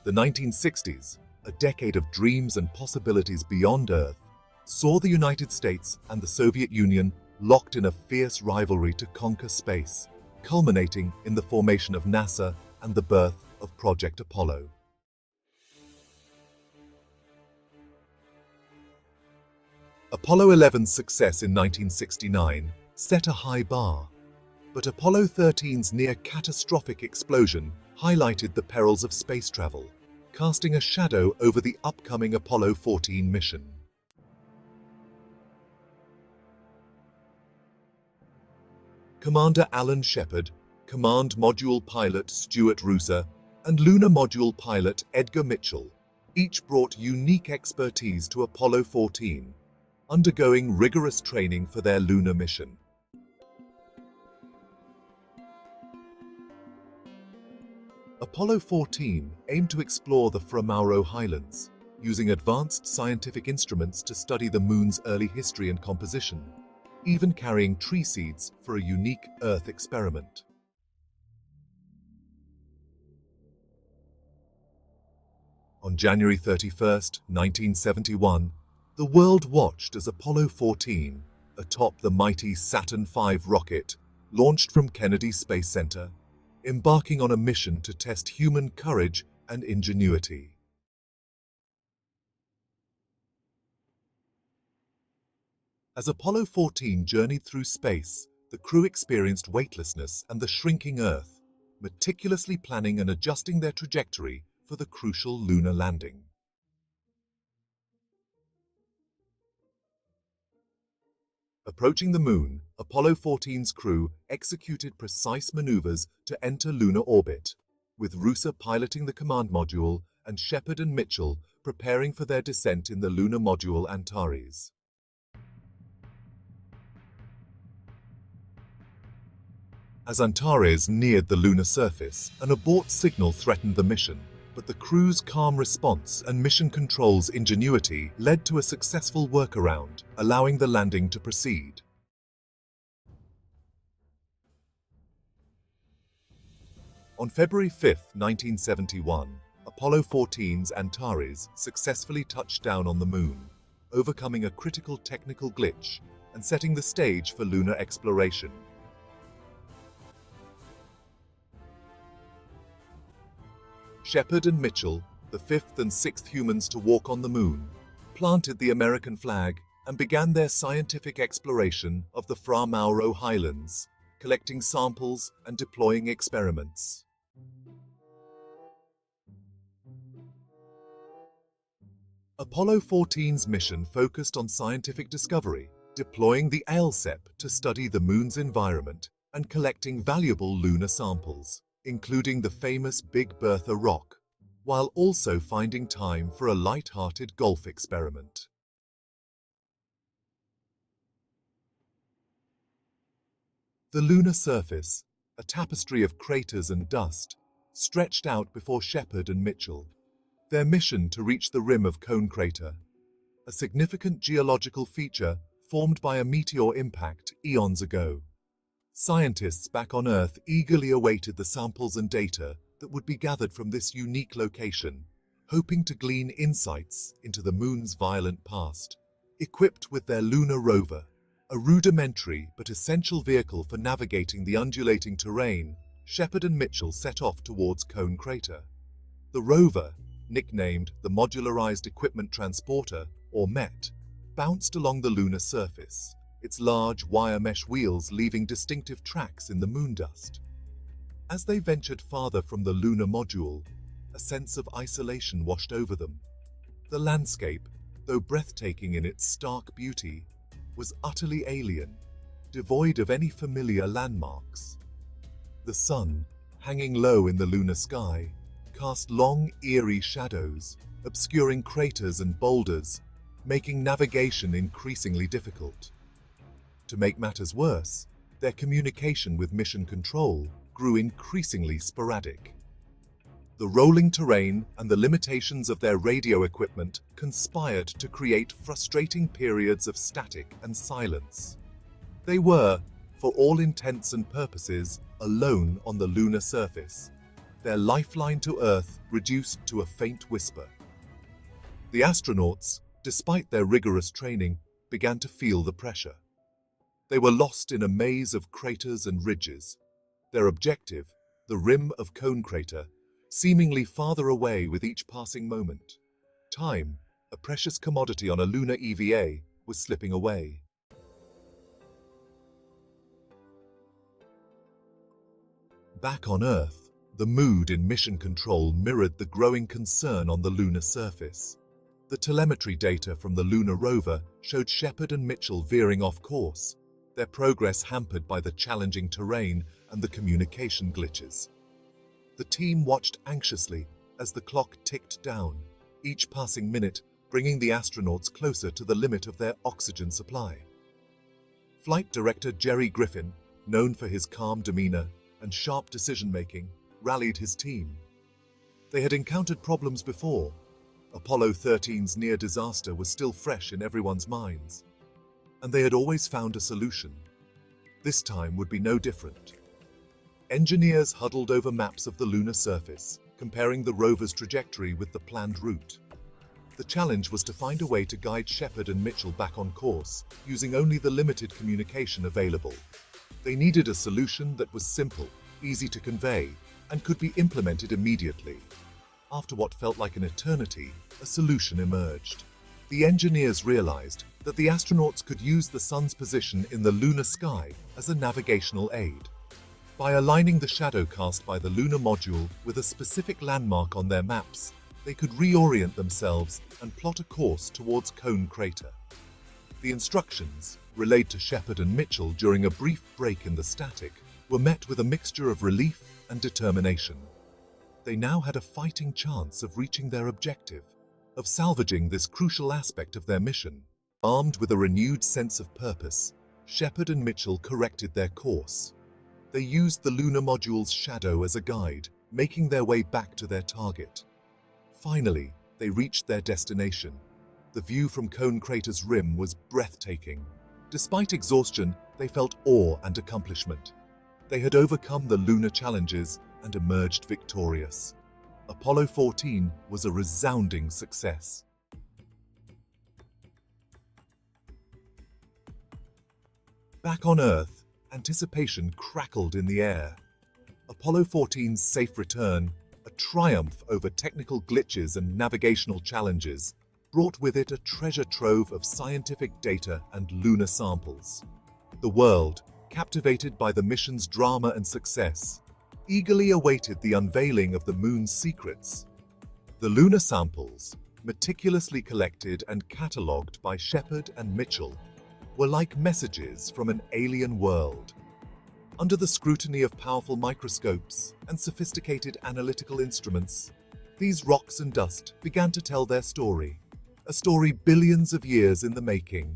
The 1960s, a decade of dreams and possibilities beyond Earth, saw the United States and the Soviet Union locked in a fierce rivalry to conquer space, culminating in the formation of NASA and the birth of Project Apollo. Apollo 11's success in 1969 set a high bar, but Apollo 13's near-catastrophic explosion highlighted the perils of space travel, casting a shadow over the upcoming Apollo 14 mission. Commander Alan Shepard, Command Module Pilot Stuart Roosa, and Lunar Module Pilot Edgar each brought unique expertise to Apollo 14, undergoing rigorous training for their lunar mission. Apollo 14 aimed to explore the Fra Mauro highlands, using advanced scientific instruments to study the moon's early history and composition, even carrying tree seeds for a unique Earth experiment. On January 31, 1971, the world watched as Apollo 14, atop the mighty Saturn V rocket, launched from Kennedy Space Center, embarking on a mission to test human courage and ingenuity. As Apollo 14 journeyed through space, the crew experienced weightlessness and the shrinking Earth, meticulously planning and adjusting their trajectory for the crucial lunar landing. Approaching the moon, Apollo 14's crew executed precise maneuvers to enter lunar orbit, with Roosa piloting the command module and Shepard and Mitchell preparing for their descent in the lunar module Antares. As Antares neared the lunar surface, an abort signal threatened the mission, but the crew's calm response and mission control's ingenuity led to a successful workaround, allowing the landing to proceed. On February 5, 1971, Apollo 14's Antares successfully touched down on the moon, overcoming a critical technical glitch and setting the stage for lunar exploration. Shepard and Mitchell, the fifth and sixth humans to walk on the moon, planted the American flag and began their scientific exploration of the Fra Mauro highlands, collecting samples and deploying experiments. Apollo 14's mission focused on scientific discovery, deploying the ALSEP to study the moon's environment and collecting valuable lunar samples, including the famous Big Bertha rock, while also finding time for a light-hearted golf experiment. The lunar surface, a tapestry of craters and dust, stretched out before Shepard and Mitchell, their mission to reach the rim of Cone Crater, a significant geological feature formed by a meteor impact eons ago. Scientists back on Earth eagerly awaited the samples and data that would be gathered from this unique location, hoping to glean insights into the moon's violent past. Equipped with their lunar rover, a rudimentary but essential vehicle for navigating the undulating terrain, Shepard and Mitchell set off towards Cone Crater. The rover, nicknamed the Modularized Equipment Transporter, or MET, bounced along the lunar surface, its large wire mesh wheels leaving distinctive tracks in the moon dust. As they ventured farther from the lunar module, a sense of isolation washed over them. The landscape, though breathtaking in its stark beauty, was utterly alien, devoid of any familiar landmarks. The sun, hanging low in the lunar sky, cast long, eerie shadows, obscuring craters and boulders, making navigation increasingly difficult. To make matters worse, their communication with mission control grew increasingly sporadic. The rolling terrain and the limitations of their radio equipment conspired to create frustrating periods of static and silence. They were, for all intents and purposes, alone on the lunar surface, their lifeline to Earth reduced to a faint whisper. The astronauts, despite their rigorous training, began to feel the pressure. They were lost in a maze of craters and ridges. Their objective, the rim of Cone Crater, seemingly farther away with each passing moment. Time, a precious commodity on a lunar EVA, was slipping away. Back on Earth, the mood in mission control mirrored the growing concern on the lunar surface. The telemetry data from the lunar rover showed Shepard and Mitchell veering off course, their progress hampered by the challenging terrain and the communication glitches. The team watched anxiously as the clock ticked down, each passing minute bringing the astronauts closer to the limit of their oxygen supply. Flight Director Jerry Griffin, known for his calm demeanor and sharp decision-making, rallied his team. They had encountered problems before. Apollo 13's near disaster was still fresh in everyone's minds, and they had always found a solution. This time would be no different. Engineers huddled over maps of the lunar surface, comparing the rover's trajectory with the planned route. The challenge was to find a way to guide Shepard and Mitchell back on course, using only the limited communication available. They needed a solution that was simple, easy to convey, and could be implemented immediately. After what felt like an eternity, a solution emerged. The engineers realized that the astronauts could use the sun's position in the lunar sky as a navigational aid. By aligning the shadow cast by the lunar module with a specific landmark on their maps, they could reorient themselves and plot a course towards Cone Crater. The instructions, relayed to Shepard and Mitchell during a brief break in the static, were met with a mixture of relief and determination. They now had a fighting chance of reaching their objective, of salvaging this crucial aspect of their mission. Armed with a renewed sense of purpose, Shepard and Mitchell corrected their course. They used the lunar module's shadow as a guide, making their way back to their target. Finally, they reached their destination. The view from Cone Crater's rim was breathtaking. Despite exhaustion, they felt awe and accomplishment. They had overcome the lunar challenges and emerged victorious. Apollo 14 was a resounding success. Back on Earth, anticipation crackled in the air. Apollo 14's safe return, a triumph over technical glitches and navigational challenges, brought with it a treasure trove of scientific data and lunar samples. The world, captivated by the mission's drama and success, eagerly awaited the unveiling of the moon's secrets. The lunar samples, meticulously collected and catalogued by Shepard and Mitchell, were like messages from an alien world. Under the scrutiny of powerful microscopes and sophisticated analytical instruments, these rocks and dust began to tell their story, a story billions of years in the making.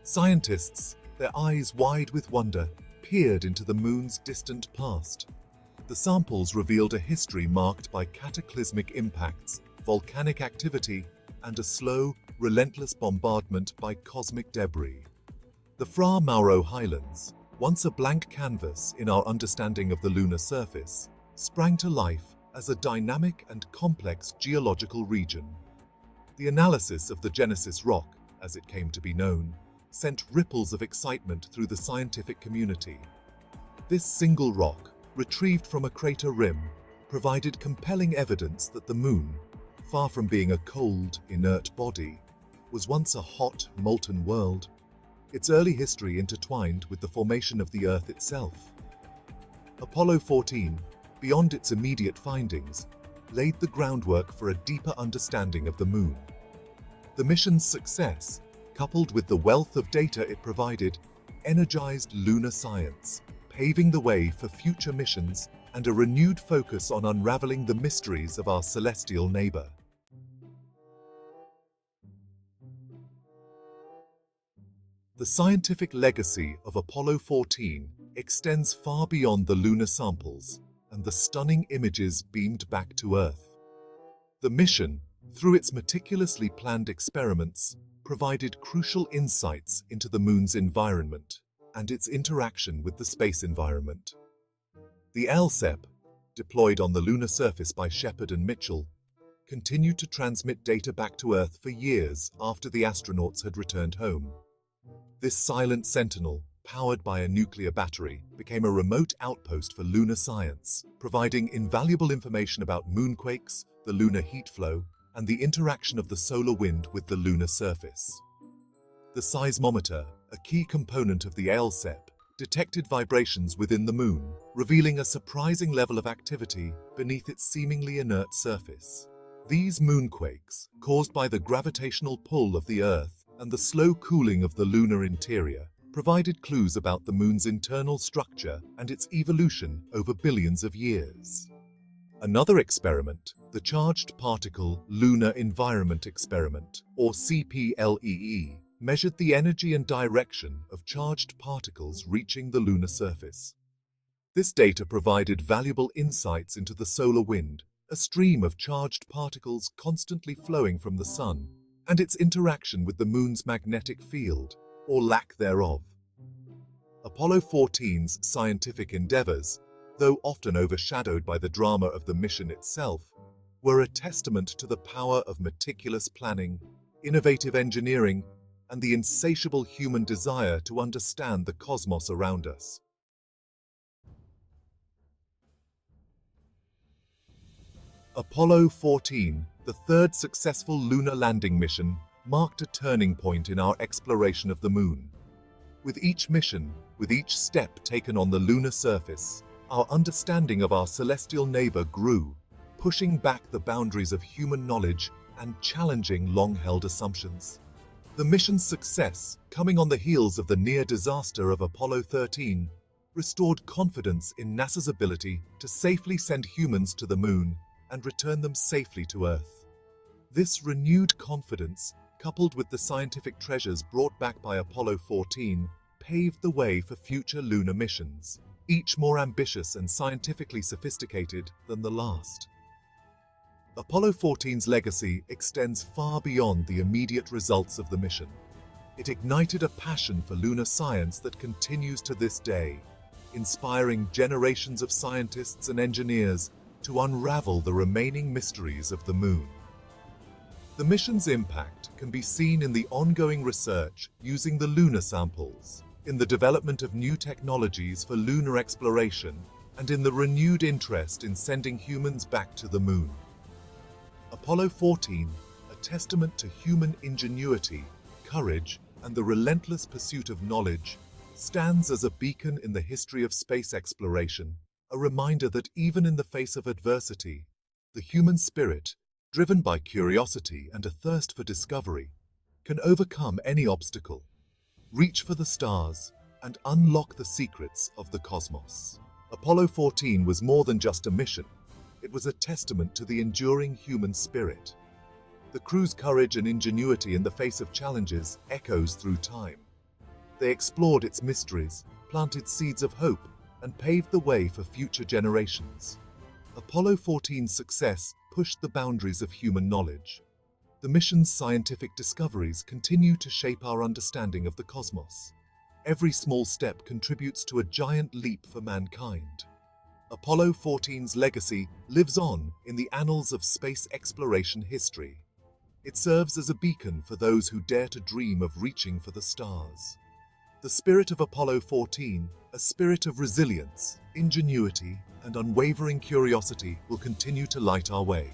Scientists, their eyes wide with wonder, peered into the moon's distant past. The samples revealed a history marked by cataclysmic impacts, volcanic activity, and a slow, relentless bombardment by cosmic debris. The Fra Mauro highlands, once a blank canvas in our understanding of the lunar surface, sprang to life as a dynamic and complex geological region. The analysis of the Genesis rock, as it came to be known, sent ripples of excitement through the scientific community. This single rock, retrieved from a crater rim, provided compelling evidence that the moon, far from being a cold, inert body, was once a hot, molten world. Its early history intertwined with the formation of the Earth itself. Apollo 14, beyond its immediate findings, laid the groundwork for a deeper understanding of the moon. The mission's success, coupled with the wealth of data it provided, energized lunar science, paving the way for future missions and a renewed focus on unraveling the mysteries of our celestial neighbor. The scientific legacy of Apollo 14 extends far beyond the lunar samples and the stunning images beamed back to Earth. The mission, through its meticulously planned experiments, provided crucial insights into the moon's environment and its interaction with the space environment. The LSEP, deployed on the lunar surface by Shepard and Mitchell, continued to transmit data back to Earth for years after the astronauts had returned home. This silent sentinel, powered by a nuclear battery, became a remote outpost for lunar science, providing invaluable information about moonquakes, the lunar heat flow, and the interaction of the solar wind with the lunar surface. The seismometer, a key component of the ALSEP, detected vibrations within the moon, revealing a surprising level of activity beneath its seemingly inert surface. These moonquakes, caused by the gravitational pull of the Earth and the slow cooling of the lunar interior, provided clues about the moon's internal structure and its evolution over billions of years. Another experiment, the Charged Particle Lunar Environment Experiment, or CPLEE, measured the energy and direction of charged particles reaching the lunar surface. This data provided valuable insights into the solar wind, a stream of charged particles constantly flowing from the sun, and its interaction with the moon's magnetic field, or lack thereof. Apollo 14's scientific endeavors, though often overshadowed by the drama of the mission itself, were a testament to the power of meticulous planning, innovative engineering, and the insatiable human desire to understand the cosmos around us. Apollo 14, the third successful lunar landing mission, marked a turning point in our exploration of the moon. With each mission, with each step taken on the lunar surface, our understanding of our celestial neighbor grew, pushing back the boundaries of human knowledge and challenging long-held assumptions. The mission's success, coming on the heels of the near disaster of Apollo 13, restored confidence in NASA's ability to safely send humans to the moon and return them safely to Earth. This renewed confidence, coupled with the scientific treasures brought back by Apollo 14, paved the way for future lunar missions, each more ambitious and scientifically sophisticated than the last. Apollo 14's legacy extends far beyond the immediate results of the mission. It ignited a passion for lunar science that continues to this day, inspiring generations of scientists and engineers to unravel the remaining mysteries of the moon. The mission's impact can be seen in the ongoing research using the lunar samples, in the development of new technologies for lunar exploration, and in the renewed interest in sending humans back to the moon. Apollo 14, a testament to human ingenuity, courage, and the relentless pursuit of knowledge, stands as a beacon in the history of space exploration, a reminder that even in the face of adversity, the human spirit, driven by curiosity and a thirst for discovery, can overcome any obstacle, reach for the stars, and unlock the secrets of the cosmos. Apollo 14 was more than just a mission. It was a testament to the enduring human spirit. The crew's courage and ingenuity in the face of challenges echoes through time. They explored its mysteries, planted seeds of hope, and paved the way for future generations. Apollo 14's success pushed the boundaries of human knowledge. The mission's scientific discoveries continue to shape our understanding of the cosmos. Every small step contributes to a giant leap for mankind. Apollo 14's legacy lives on in the annals of space exploration history. It serves as a beacon for those who dare to dream of reaching for the stars. The spirit of Apollo 14, a spirit of resilience, ingenuity, and unwavering curiosity, will continue to light our way.